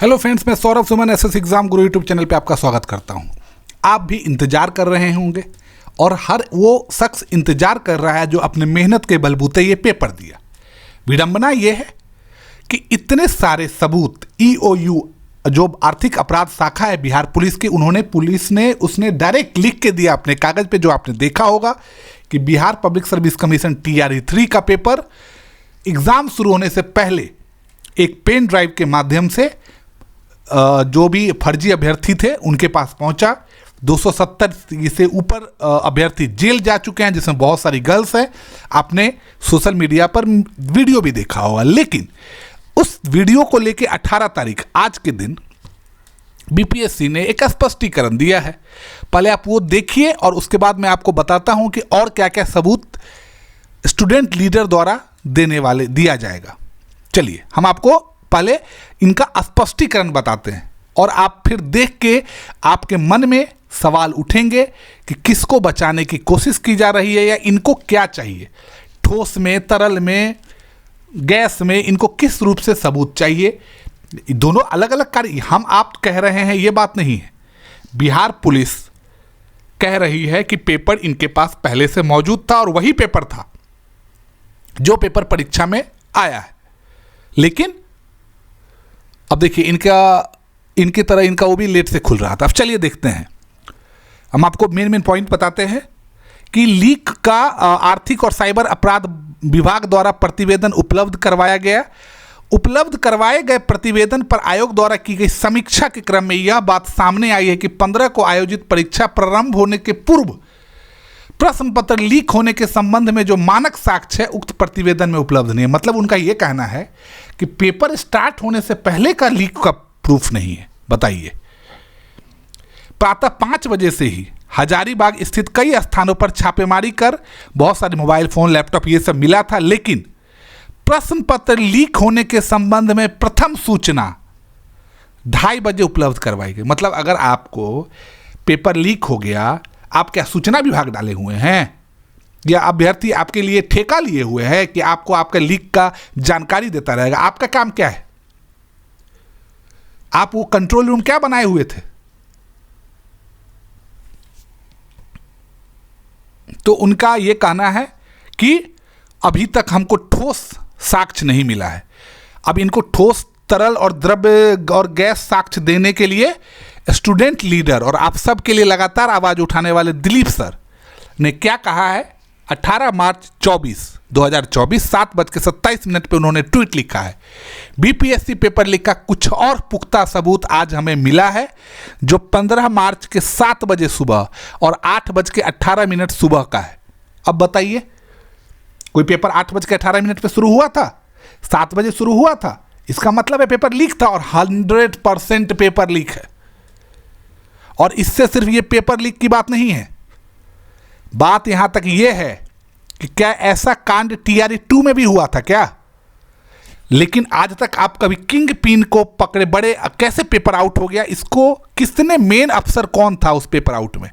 Hello friends, मैं Saurabh Suman SS exam गुरु YouTube channel पे आपका स्वागत करता हूं। आप भी इंतजार कर रहे होंगे और हर वो शख्स इंतजार कर रहा है जो अपने मेहनत के बलबूते ये पेपर दिया। विडंबना ये है कि इतने सारे सबूत ईओयू जो आर्थिक अपराध शाखा है बिहार पुलिस की, उसने डायरेक्ट लिख के दिया अपने कागज पे, जो आपने देखा होगा कि Bihar public service commission TRE-3 का पेपर एग्जाम शुरू होने से पहले एक पेन ड्राइव के माध्यम से जो भी फर्जी अभ्यर्थी थे उनके पास पहुंचा। 270 से ऊपर अभ्यर्थी जेल जा चुके हैं, जिसमें बहुत सारी गर्ल्स हैं। आपने सोशल मीडिया पर वीडियो भी देखा होगा। लेकिन उस वीडियो को लेके 18 तारीख आज के दिन BPSC ने एक स्पष्टीकरण दिया है। पहले आप वो देखिए और उसके बाद मैं आपको बताता हूं कि और क्या क्या सबूत स्टूडेंट लीडर द्वारा दिया जाएगा। चलिए हम आपको पहले इनका स्पष्टीकरण बताते हैं और आप फिर देख के आपके मन में सवाल उठेंगे कि किसको बचाने की कोशिश की जा रही है या इनको क्या चाहिए, ठोस में, तरल में, गैस में, इनको किस रूप से सबूत चाहिए। दोनों अलग अलग कार्य हम आप कह रहे हैं, ये बात नहीं है। बिहार पुलिस कह रही है कि पेपर इनके पास पहले से मौजूद था और वही पेपर था जो पेपर परीक्षा में आया है। लेकिन अब देखिए इनकी तरह इनका वो भी लेट से खुल रहा था। अब चलिए देखते हैं, हम आपको मेन पॉइंट बताते हैं कि लीक का आर्थिक और साइबर अपराध विभाग द्वारा प्रतिवेदन उपलब्ध करवाया गया। उपलब्ध करवाए गए प्रतिवेदन पर आयोग द्वारा की गई समीक्षा के क्रम में यह बात सामने आई है कि 15 को आयोजित परीक्षा प्रारंभ होने के पूर्व प्रश्न पत्र लीक होने के संबंध में जो मानक साक्ष्य है उक्त प्रतिवेदन में उपलब्ध नहीं है। मतलब उनका यह कहना है कि पेपर स्टार्ट होने से पहले का लीक का प्रूफ नहीं है। बताइए, प्रातः 5 बजे से ही हजारीबाग स्थित कई स्थानों पर छापेमारी कर बहुत सारे मोबाइल फोन, लैपटॉप ये सब मिला था। लेकिन प्रश्न पत्र लीक होने के संबंध में प्रथम सूचना 2:30 बजे उपलब्ध करवाई गई। मतलब अगर आपको पेपर लीक हो गया, आप क्या सूचना विभाग डाले हुए हैं या अभ्यर्थी आपके लिए ठेका लिए हुए हैं कि आपको आपका लीक का जानकारी देता रहेगा? आपका काम क्या है? आप वो कंट्रोल रूम क्या बनाए हुए थे? तो उनका यह कहना है कि अभी तक हमको ठोस साक्ष्य नहीं मिला है। अब इनको ठोस, तरल और द्रव्य और गैस साक्ष्य देने के लिए स्टूडेंट लीडर और आप सब के लिए लगातार आवाज उठाने वाले दिलीप सर ने क्या कहा है? 18 मार्च 2024 7:27 पे उन्होंने ट्वीट लिखा है, BPSC पेपर लीक का कुछ और पुख्ता सबूत आज हमें मिला है जो 15 मार्च के 7 बजे सुबह और 8:18 सुबह का है। अब बताइए, कोई पेपर 8:18 पे शुरू हुआ था, 7 बजे शुरू हुआ था, इसका मतलब है पेपर लीक था और 100% पेपर लीक है। और इससे सिर्फ ये पेपर लीक की बात नहीं है, बात यहां तक यह है कि क्या ऐसा कांड TRE-2 में भी हुआ था क्या? लेकिन आज तक आप कभी किंग पिन को पकड़े, बड़े कैसे पेपर आउट हो गया, इसको किसने, मेन अफसर कौन था उस पेपर आउट में,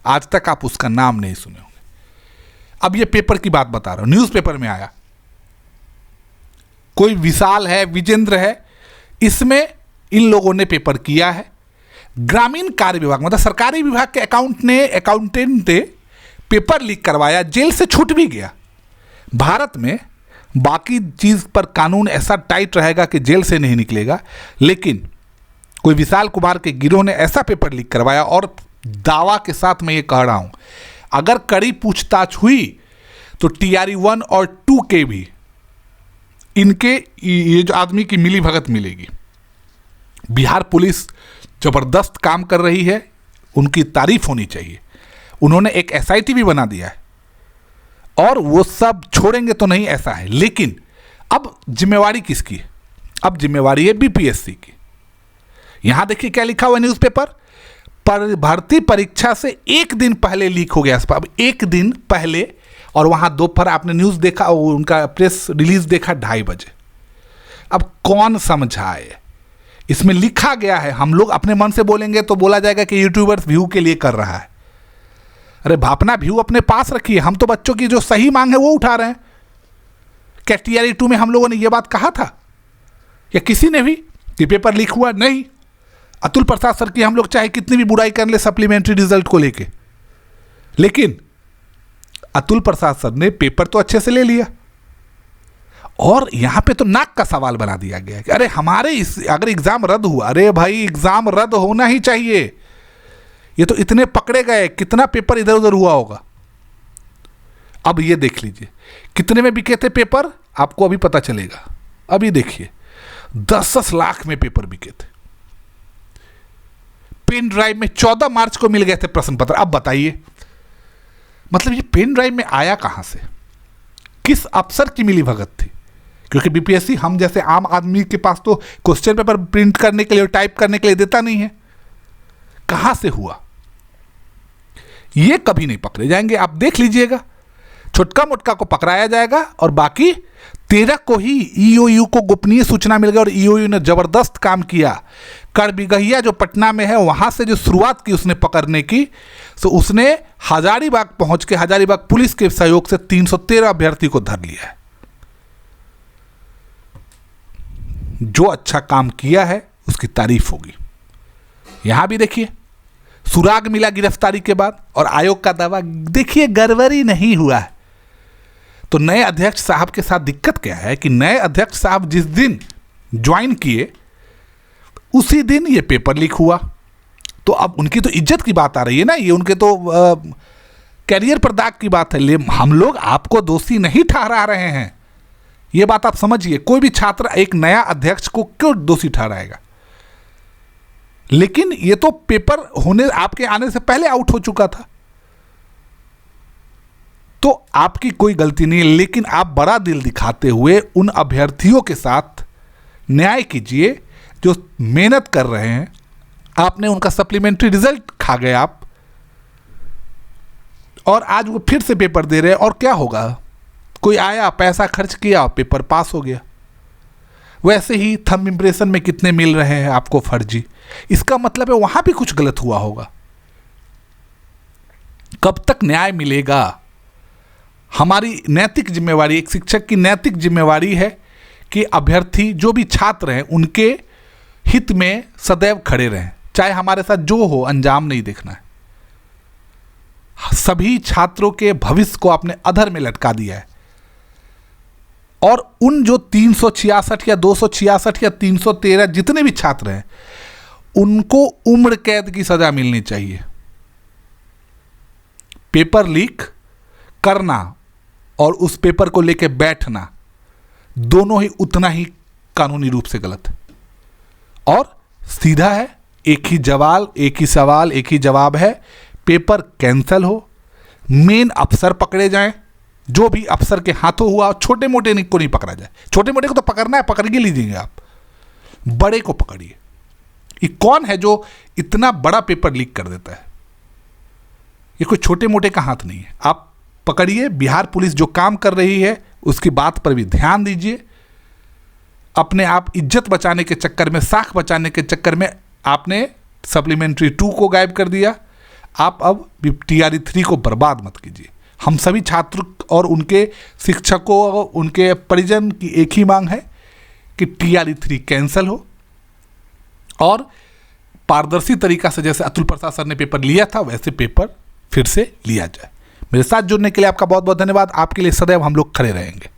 आज तक आप उसका नाम नहीं सुने होंगे। अब ये पेपर की बात बता रहा हूं, न्यूज़पेपर में आया, कोई विशाल है, विजेंद्र है, इसमें इन लोगों ने पेपर किया है। ग्रामीण कार्य विभाग मतलब सरकारी विभाग के अकाउंटेंट ने पेपर लीक करवाया, जेल से छूट भी गया। भारत में बाकी चीज़ पर कानून ऐसा टाइट रहेगा कि जेल से नहीं निकलेगा, लेकिन कोई विशाल कुमार के गिरोह ने ऐसा पेपर लीक करवाया और दावा के साथ मैं ये कह रहा हूं, अगर कड़ी पूछताछ हुई तो TRE-1 और 2 के भी इनके ये जो आदमी की मिली भगत मिलेगी। बिहार पुलिस जबरदस्त काम कर रही है, उनकी तारीफ होनी चाहिए। उन्होंने एक SIT भी बना दिया है और वो सब छोड़ेंगे तो नहीं, ऐसा है। लेकिन अब जिम्मेवारी किसकी है? अब जिम्मेवारी है BPSC की। यहां देखिए क्या लिखा हुआ न्यूज़पेपर पर, भर्ती परीक्षा से एक दिन पहले लीक हो गया। अब एक दिन पहले, और वहां दोपहर आपने न्यूज़ देखा, उनका प्रेस रिलीज देखा 2:30 बजे। अब कौन समझाए? इसमें लिखा गया है, हम लोग अपने मन से बोलेंगे तो बोला जाएगा कि यूट्यूबर्स व्यू के लिए कर रहा है। अरे भापना व्यू अपने पास रखिए, हम तो बच्चों की जो सही मांग है वो उठा रहे हैं। क्या TRE-2 में हम लोगों ने ये बात कहा था या किसी ने भी? कि पेपर लीक हुआ? नहीं। अतुल प्रसाद सर की हम लोग चाहे कितनी भी बुराई कर ले सप्लीमेंट्री रिजल्ट को लेके, लेकिन अतुल प्रसाद सर ने पेपर तो अच्छे से ले लिया। और यहां पे तो नाक का सवाल बना दिया गया कि अरे हमारे अगर एग्जाम रद्द हुआ, अरे भाई एग्जाम रद्द होना ही चाहिए। ये तो इतने पकड़े गए, कितना पेपर इधर उधर हुआ होगा। अब ये देख लीजिए कितने में बिके थे पेपर, आपको अभी पता चलेगा। अभी देखिए 10 लाख में पेपर बिके थे। पेन ड्राइव में 14 मार्च को मिल गए थे प्रश्न पत्र। अब बताइए मतलब ये पेन ड्राइव में आया कहां से, किस अफसर की मिली भगत थी? क्योंकि बीपीएससी हम जैसे आम आदमी के पास तो क्वेश्चन पेपर प्रिंट करने के लिए, टाइप करने के लिए देता नहीं है। कहां से हुआ ये कभी नहीं पकड़े जाएंगे। आप देख लीजिएगा, छुटका मुटका को पकड़ाया जाएगा और बाकी 13 को ही ईओयू को गोपनीय सूचना मिल गई और ईओयू ने जबरदस्त काम किया। करबिगहिया जो पटना में है वहां से जो शुरुआत की उसने पकड़ने की, तो उसने हजारीबाग पहुंच के हजारीबाग पुलिस के सहयोग से 313 अभ्यर्थी को धर लिया है। जो अच्छा काम किया है उसकी तारीफ होगी। यहां भी देखिए सुराग मिला गिरफ्तारी के बाद और आयोग का दावा, देखिए गड़बड़ी नहीं हुआ है। तो नए अध्यक्ष साहब के साथ दिक्कत क्या है कि नए अध्यक्ष साहब जिस दिन ज्वाइन किए उसी दिन ये पेपर लीक हुआ। तो अब उनकी तो इज्जत की बात आ रही है ना, ये उनके तो कैरियर पर दाग की बात है। ले हम लोग आपको दोषी नहीं ठहरा रहे हैं, ये बात आप समझिए। कोई भी छात्र एक नया अध्यक्ष को क्यों दोषी ठहराएगा? लेकिन ये तो पेपर होने आपके आने से पहले आउट हो चुका था, तो आपकी कोई गलती नहीं है। लेकिन आप बड़ा दिल दिखाते हुए उन अभ्यर्थियों के साथ न्याय कीजिए जो मेहनत कर रहे हैं। आपने उनका सप्लीमेंट्री रिजल्ट खा गए आप, और आज वो फिर से पेपर दे रहे हैं। और क्या होगा, कोई आया पैसा खर्च किया पेपर पास हो गया। वैसे ही थंब इंप्रेशन में कितने मिल रहे हैं आपको फर्जी, इसका मतलब है वहां भी कुछ गलत हुआ होगा। कब तक न्याय मिलेगा? हमारी नैतिक जिम्मेवारी, एक शिक्षक की नैतिक जिम्मेवारी है कि अभ्यर्थी जो भी छात्र हैं उनके हित में सदैव खड़े रहें, चाहे हमारे साथ जो हो, अंजाम नहीं देखना है। सभी छात्रों के भविष्य को आपने अधर में लटका दिया है। और उन जो 366 या 266 या 313 जितने भी छात्र हैं उनको उम्र कैद की सजा मिलनी चाहिए। पेपर लीक करना और उस पेपर को लेकर बैठना दोनों ही उतना ही कानूनी रूप से गलत है। और सीधा है, एक ही सवाल एक ही जवाब है, पेपर कैंसिल हो, मेन अफसर पकड़े जाएं, जो भी अफसर के हाथों हुआ। छोटे मोटे को नहीं पकड़ा जाए, छोटे मोटे को तो पकड़ना है, पकड़ के लीजिएगा आप, बड़े को पकड़िए। ये कौन है जो इतना बड़ा पेपर लीक कर देता है? ये कोई छोटे मोटे का हाथ नहीं है। आप पकड़िए। बिहार पुलिस जो काम कर रही है उसकी बात पर भी ध्यान दीजिए। अपने आप इज्जत बचाने के चक्कर में, साख बचाने के चक्कर में आपने सप्लीमेंट्री 2 को गायब कर दिया। आप अब TRE 3 को बर्बाद मत कीजिए। हम सभी छात्र और उनके शिक्षकों और उनके परिजन की एक ही मांग है कि TRE 3 कैंसिल हो और पारदर्शी तरीका से, जैसे अतुल प्रसाद सर ने पेपर लिया था वैसे पेपर फिर से लिया जाए। मेरे साथ जुड़ने के लिए आपका बहुत बहुत धन्यवाद। आपके लिए सदैव हम लोग खड़े रहेंगे।